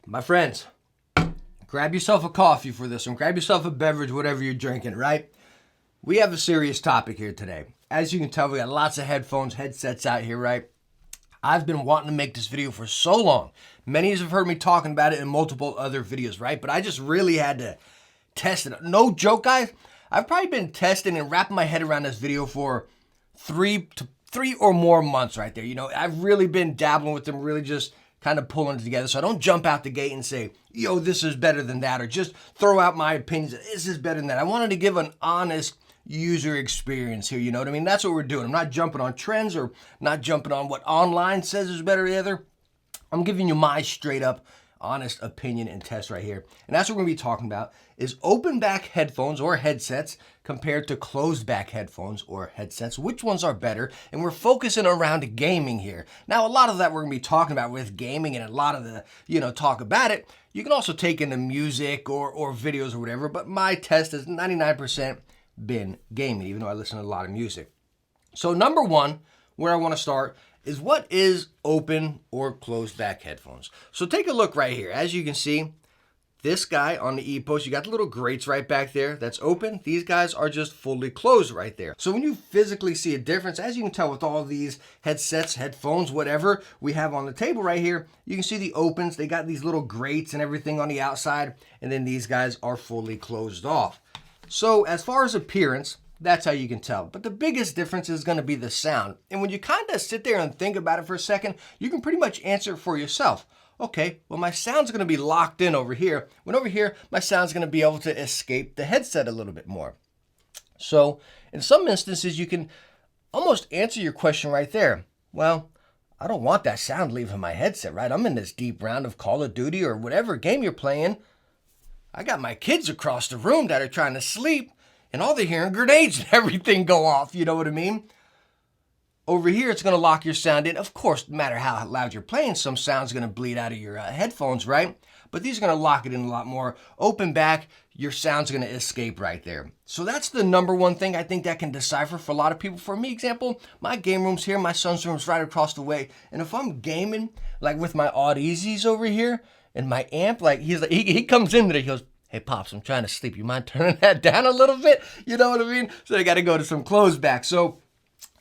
My friends, grab yourself a coffee for this one. Grab yourself a beverage, whatever you're drinking, right? We have a serious topic here today. As you can tell, we got lots of headphones, headsets out here, right? I've been wanting to make this video for so long. Many of you have heard me talking about it in multiple other videos, right? But I just really had to test it. No joke, guys. I've probably been testing and wrapping my head around this video for three or more months right there. You know, I've really been dabbling with them, really just kind of pulling it together. So I don't jump out the gate and say, yo, this is better than that, or just throw out my opinions. This is better than that. I wanted to give an honest user experience here. You know what I mean? That's what we're doing. I'm not jumping on trends or not jumping on what online says is better either. I'm giving you my straight up honest opinion and test right here. And that's what we're going to be talking about is open back headphones or headsets compared to closed back headphones or headsets. Which ones are better? And we're focusing around gaming here. Now, a lot of that we're going to be talking about with gaming and a lot of the, talk about it. You can also take into music or videos or whatever, but my test has 99% been gaming, even though I listen to a lot of music. So number one, where I want to start is what is open or closed back headphones. So take a look right here. As you can see, this guy on the E-post, you got the little grates right back there. That's open. These guys are just fully closed right there. So when you physically see a difference, as you can tell with all these headsets, headphones, whatever we have on the table right here, you can see the opens. They got these little grates and everything on the outside, and then these guys are fully closed off. So as far as appearance, that's how you can tell. But the biggest difference is going to be the sound. And when you kind of sit there and think about it for a second, you can pretty much answer it for yourself. Okay, well, my sound's going to be locked in over here. When over here, my sound's going to be able to escape the headset a little bit more. So in some instances, you can almost answer your question right there. Well, I don't want that sound leaving my headset, right? I'm in this deep round of Call of Duty or whatever game you're playing. I got my kids across the room that are trying to sleep, and all they're hearing grenades and everything go off, you know what I mean? Over here, it's going to lock your sound in. Of course, no matter how loud you're playing, some sound's going to bleed out of your headphones, right? But these are going to lock it in a lot more. Open back, your sound's going to escape right there. So that's the number one thing I think that can decipher for a lot of people. For me, example, my game room's here, my son's room's right across the way. And if I'm gaming, like with my Audezis over here, and my amp, like he comes in there, he goes, hey, Pops, I'm trying to sleep. You mind turning that down a little bit? You know what I mean? So they got to go to some closed back. So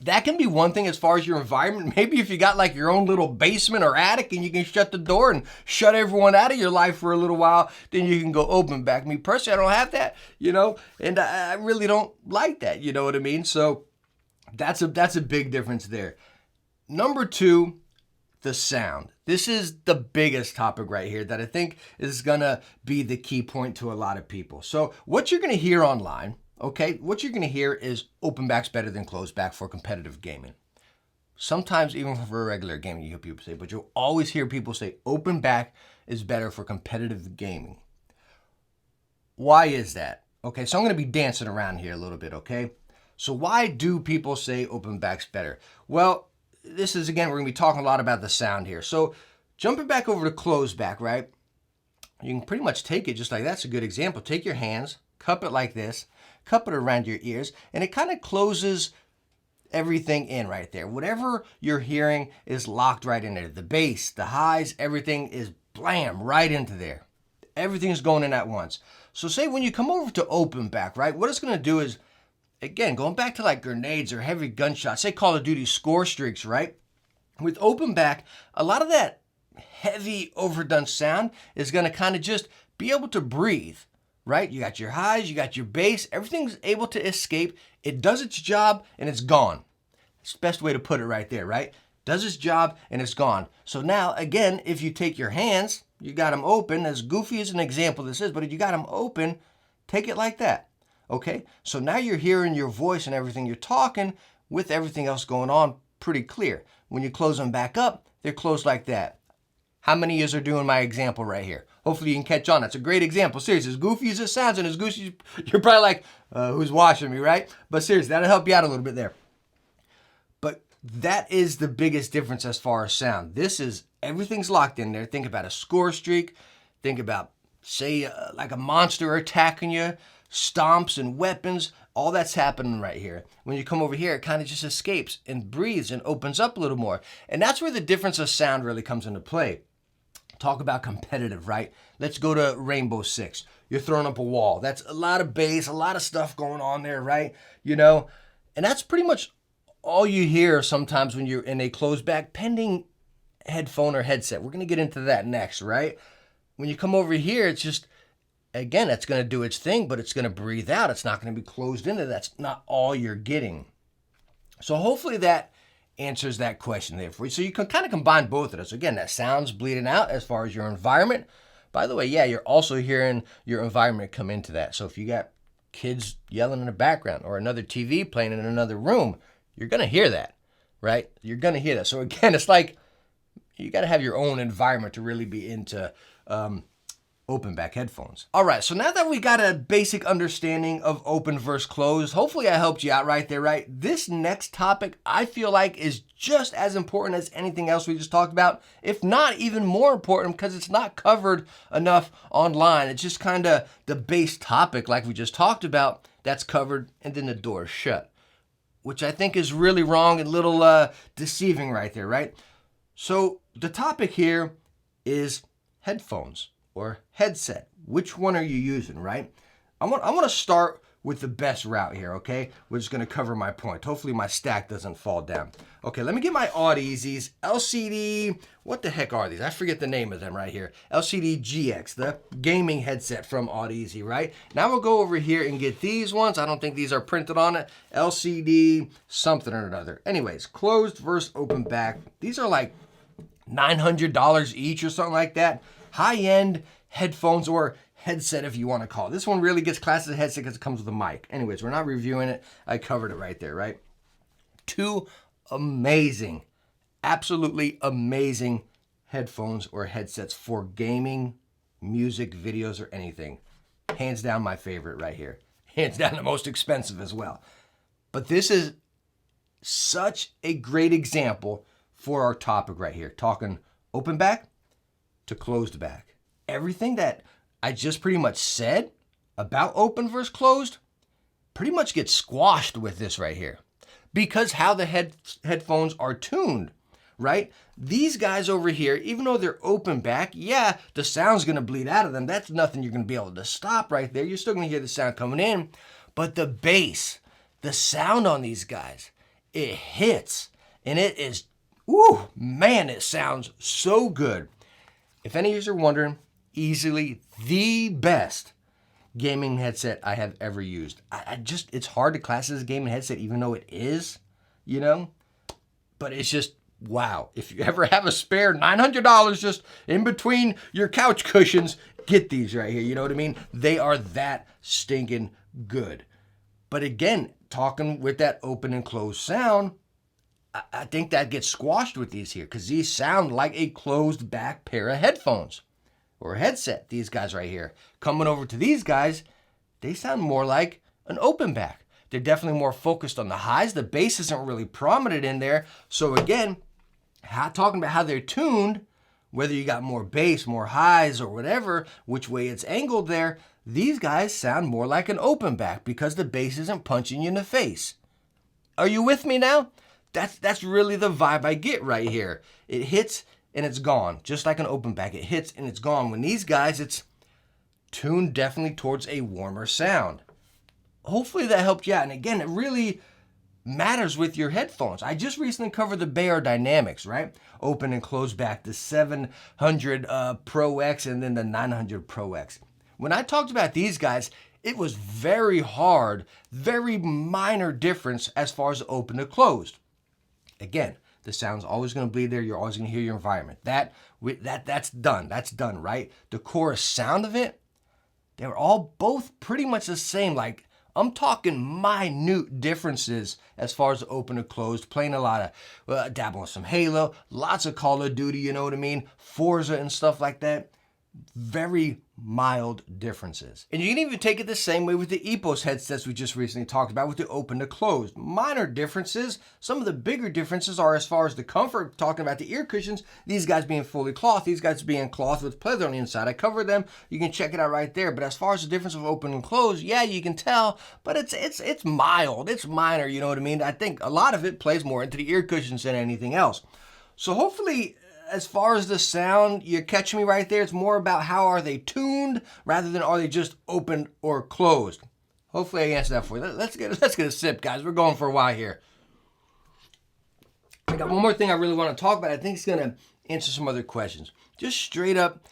that can be one thing as far as your environment. Maybe if you got like your own little basement or attic and you can shut the door and shut everyone out of your life for a little while, then you can go open back. Me personally, I don't have that, and I really don't like that. You know what I mean? So that's a big difference there. Number two, the sound. This is the biggest topic right here that I think is going to be the key point to a lot of people. So what you're going to hear online, okay, what you're going to hear is open back's better than closed back for competitive gaming. Sometimes even for regular gaming, you hear people say, but you'll always hear people say open back is better for competitive gaming. Why is that? Okay, so I'm going to be dancing around here a little bit, okay? So why do people say open back's better? Well, this is, again, we're going to be talking a lot about the sound here. So jumping back over to closed back, right? You can pretty much take it just like that's a good example. Take your hands, cup it like this, cup it around your ears, and it kind of closes everything in right there. Whatever you're hearing is locked right in there. The bass, the highs, everything is blam, right into there. Everything's going in at once. So say when you come over to open back, right, what it's going to do is, again, going back to like grenades or heavy gunshots, say Call of Duty score streaks, right? With open back, a lot of that heavy overdone sound is going to kind of just be able to breathe, right? You got your highs, you got your bass, everything's able to escape. It does its job and it's gone. It's the best way to put it right there, right? Does its job and it's gone. So now, again, if you take your hands, you got them open, as goofy as an example this is, but if you got them open, take it like that. Okay, so now you're hearing your voice and everything you're talking with everything else going on pretty clear. When you close them back up, they're closed like that. How many of you are doing my example right here? Hopefully you can catch on. That's a great example. Seriously, as goofy as it sounds and as goofy, you're probably like, who's watching me, right? But seriously, that'll help you out a little bit there. But that is the biggest difference as far as sound. This is, everything's locked in there. Think about a score streak. Think about, say, like a monster attacking you. Stomps and weapons, all that's happening right here. When you come over here, it kind of just escapes and breathes and opens up a little more. And that's where the difference of sound really comes into play. Talk about competitive, right? Let's go to Rainbow Six. You're throwing up a wall. That's a lot of bass, a lot of stuff going on there, right? You know, and that's pretty much all you hear sometimes when you're in a closed back pending headphone or headset. We're going to get into that next, right? When you come over here, it's just, again, it's going to do its thing, but it's going to breathe out. It's not going to be closed into. That's not all you're getting. So hopefully that answers that question there for you. So you can kind of combine both of those. Again, that sound's bleeding out as far as your environment. By the way, yeah, you're also hearing your environment come into that. So if you got kids yelling in the background or another TV playing in another room, you're going to hear that, right? You're going to hear that. So again, it's like you got to have your own environment to really be into open back headphones. All right, so now that we got a basic understanding of open versus closed, hopefully I helped you out right there, right? This next topic I feel like is just as important as anything else we just talked about, if not even more important, because it's not covered enough online. It's just kind of the base topic like we just talked about that's covered and then the door is shut, which I think is really wrong and a little deceiving right there, right? So the topic here is headphones or headset. Which one are you using, right? I want to start with the best route here, okay? We're just going to cover my point. Hopefully my stack doesn't fall down. Okay, let me get my Audezys LCD. What the heck are these? I forget the name of them right here. LCD GX, the gaming headset from Audeze, right? Now we'll go over here and get these ones. I don't think these are printed on it. LCD something or another. Anyways, closed versus open back. These are like $900 each or something like that. High-end headphones or headset, if you want to call it. This one really gets classed as a headset because it comes with a mic. Anyways, we're not reviewing it. I covered it right there, right? Two amazing, absolutely amazing headphones or headsets for gaming, music, videos, or anything. Hands down my favorite right here. Hands down the most expensive as well. But this is such a great example for our topic right here. Talking open back to closed back. Everything that I just pretty much said about open versus closed pretty much gets squashed with this right here. Because how the headphones are tuned, right? These guys over here, even though they're open back, yeah, the sound's going to bleed out of them. That's nothing you're going to be able to stop right there. You're still going to hear the sound coming in. But the bass, the sound on these guys, it hits. And it is, ooh, man, it sounds so good. If any of you are wondering, easily the best gaming headset I have ever used. It's hard to class as a gaming headset, even though it is, you know, but it's just, wow. If you ever have a spare $900 just in between your couch cushions, get these right here. You know what I mean? They are that stinking good. But again, talking with that open and closed sound, I think that gets squashed with these here because these sound like a closed back pair of headphones or a headset. These guys right here. Coming over to these guys, they sound more like an open back. They're definitely more focused on the highs. The bass isn't really prominent in there. So again, talking about how they're tuned, whether you got more bass, more highs, or whatever, which way it's angled there, these guys sound more like an open back because the bass isn't punching you in the face. Are you with me now? That's really the vibe I get right here. It hits and it's gone, just like an open back. It hits and it's gone. When these guys, it's tuned definitely towards a warmer sound. Hopefully that helped you out. And again, it really matters with your headphones. I just recently covered the Beyerdynamics, right? Open and closed back, the 700 Pro X and then the 900 Pro X. When I talked about these guys, it was very hard, very minor difference as far as open to closed. Again, the sound's always going to bleed there. You're always going to hear your environment. That's done. That's done, right? The chorus sound of it, they were all both pretty much the same. Like, I'm talking minute differences as far as open or closed. Playing a lot of, dabbling with some Halo, lots of Call of Duty, you know what I mean? Forza and stuff like that. Very mild differences. And you can even take it the same way with the EPOS headsets we just recently talked about with the open to closed. Minor differences. Some of the bigger differences are as far as the comfort, talking about the ear cushions, these guys being fully cloth, these guys being cloth with pleather on the inside. I covered them. You can check it out right there. But as far as the difference of open and closed, yeah, you can tell, but it's mild. It's minor, you know what I mean? I think a lot of it plays more into the ear cushions than anything else. So hopefully as far as the sound, you catch me right there. It's more about how are they tuned rather than are they just open or closed. Hopefully I answered that for you. Let's get a sip, guys. We're going for a while here. I got one more thing I really want to talk about. I think it's going to answer some other questions. Just straight up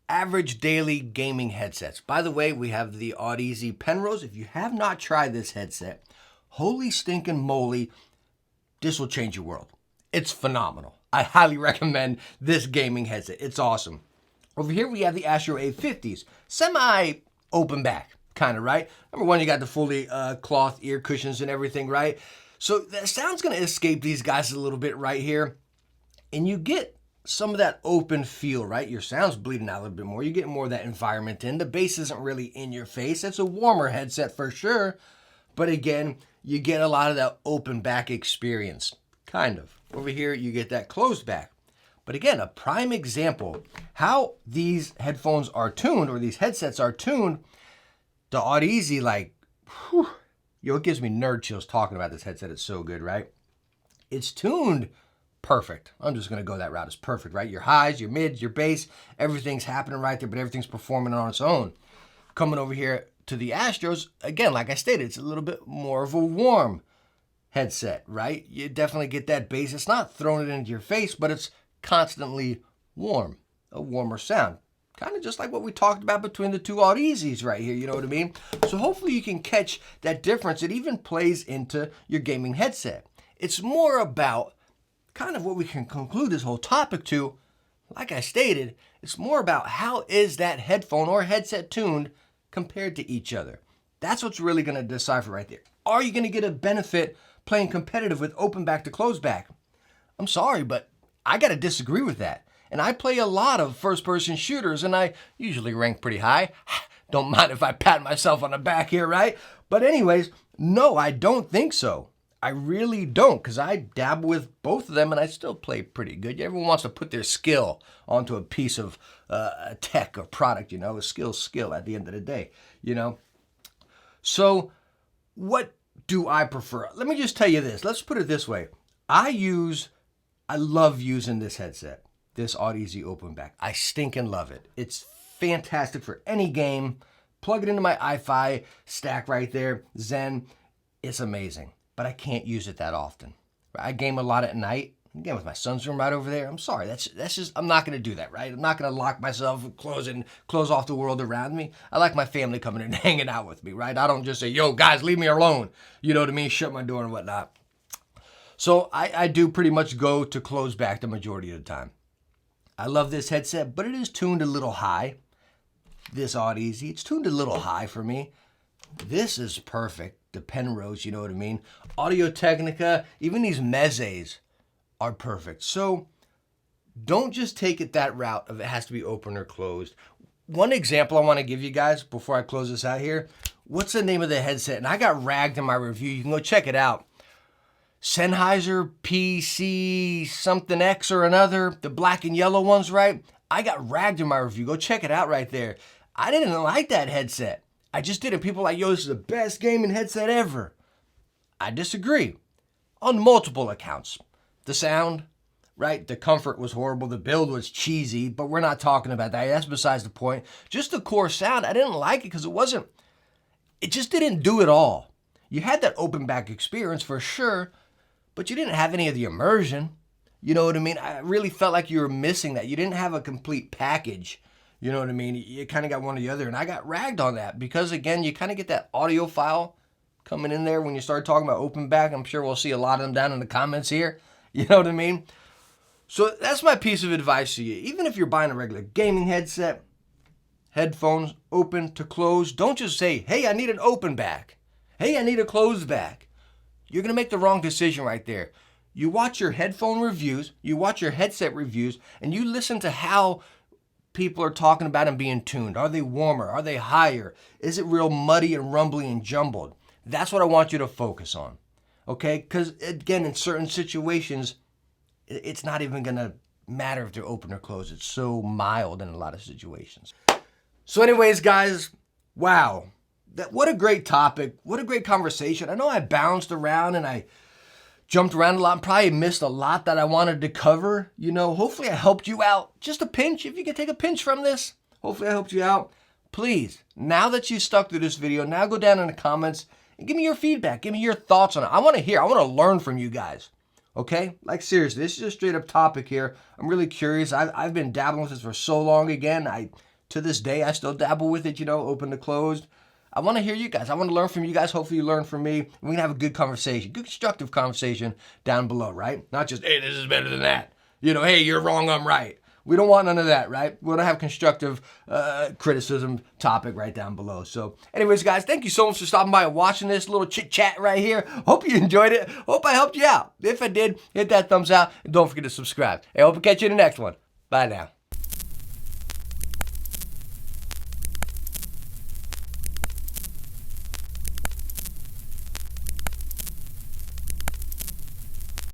average daily gaming headsets. By the way, we have the Audeze Penrose. If you have not tried this headset, holy stinking moly, this will change your world. It's phenomenal. I highly recommend this gaming headset. It's awesome. Over here we have the Astro A50s. Semi-open back, kind of, right? Number one, you got the fully cloth ear cushions and everything, right? So the sound's going to escape these guys a little bit right here. And you get some of that open feel, right? Your sound's bleeding out a little bit more. You get more of that environment in. The bass isn't really in your face. It's a warmer headset for sure. But again, you get a lot of that open back experience. Kind of. Over here, you get that closed back. But again, a prime example how these headphones are tuned, or these headsets are tuned. The Audeze, like, whew, yo, it gives me nerd chills talking about this headset. It's so good, right? It's tuned perfect. I'm just going to go that route. It's perfect, right? Your highs, your mids, your bass, everything's happening right there, but everything's performing on its own. Coming over here to the Astros, again, like I stated, it's a little bit more of a warm headset, right? You definitely get that bass. It's not throwing it into your face, but it's constantly warm, a warmer sound. Kind of just like what we talked about between the two Audezes right here, you know what I mean? So hopefully you can catch that difference. It even plays into your gaming headset. It's more about kind of what we can conclude this whole topic to. Like I stated, it's more about how is that headphone or headset tuned compared to each other. That's what's really going to decipher right there. Are you going to get a benefit playing competitive with open back to closed back? I'm sorry, but I got to disagree with that. And I play a lot of first-person shooters, and I usually rank pretty high. Don't mind if I pat myself on the back here, right? But anyways, no, I don't think so. I really don't, because I dabble with both of them, and I still play pretty good. Everyone wants to put their skill onto a piece of a tech or product, you know. A skill at the end of the day, you know. So what do I prefer? Let me just tell you this. Let's put it this way. I love using this headset, this Audeze open back. I stinking love it. It's fantastic for any game. Plug it into my iFi stack right there, Zen. It's amazing. But I can't use it that often. I game a lot at night. Again, with my son's room right over there. I'm sorry. That's just, I'm not going to do that, right? I'm not going to lock myself and close off the world around me. I like my family coming in and hanging out with me, right? I don't just say, yo, guys, leave me alone. You know what I mean? Shut my door and whatnot. So I do pretty much go to close back the majority of the time. I love this headset, but it is tuned a little high. This Audeze, it's tuned a little high for me. This is perfect. The Penrose, you know what I mean? Audio Technica, even these Mezes are perfect. So don't just take it that route of it has to be open or closed. One example I want to give you guys before I close this out here. What's the name of the headset? And I got ragged in my review. You can go check it out. Sennheiser PC something X or another. The black and yellow ones, right? I got ragged in my review. Go check it out right there. I didn't like that headset. I just did it. People are like, yo, this is the best gaming headset ever. I disagree on multiple accounts. The sound, right? The comfort was horrible. The build was cheesy, but we're not talking about that. That's besides the point. Just the core sound, I didn't like it because it just didn't do it all. You had that open back experience for sure, but you didn't have any of the immersion. You know what I mean? I really felt like you were missing that. You didn't have a complete package. You know what I mean? You kind of got one or the other, and I got ragged on that because, again, you kind of get that audio file coming in there when you start talking about open back. I'm sure we'll see a lot of them down in the comments here. You know what I mean? So that's my piece of advice to you. Even if you're buying a regular gaming headset, headphones, open to close, don't just say, hey, I need an open back. Hey, I need a closed back. You're going to make the wrong decision right there. You watch your headphone reviews, you watch your headset reviews, and you listen to how people are talking about them being tuned. Are they warmer? Are they higher? Is it real muddy and rumbly and jumbled? That's what I want you to focus on. Okay? Because, again, in certain situations, it's not even going to matter if they're open or closed. It's so mild in a lot of situations. So anyways, guys, wow. What a great topic. What a great conversation. I know I bounced around and I jumped around a lot and probably missed a lot that I wanted to cover. You know, hopefully I helped you out. Just a pinch. If you can take a pinch from this, hopefully I helped you out. Please, now that you stuck through this video, now go down in the comments and give me your feedback. Give me your thoughts on it. I want to hear. I want to learn from you guys. Okay? Like, seriously, this is a straight up topic here. I'm really curious. I've been dabbling with this for so long again. To this day, I still dabble with it, you know, open to closed. I want to hear you guys. I want to learn from you guys. Hopefully you learn from me. We can have a good conversation, good constructive conversation down below, right? Not just, hey, this is better than that. You know, hey, you're wrong, I'm right. We don't want none of that, right? We want to have constructive criticism topic right down below. So anyways, guys, thank you so much for stopping by and watching this little chit chat right here. Hope you enjoyed it. Hope I helped you out. If I did, hit that thumbs out and don't forget to subscribe. I hope to catch you in the next one. Bye now.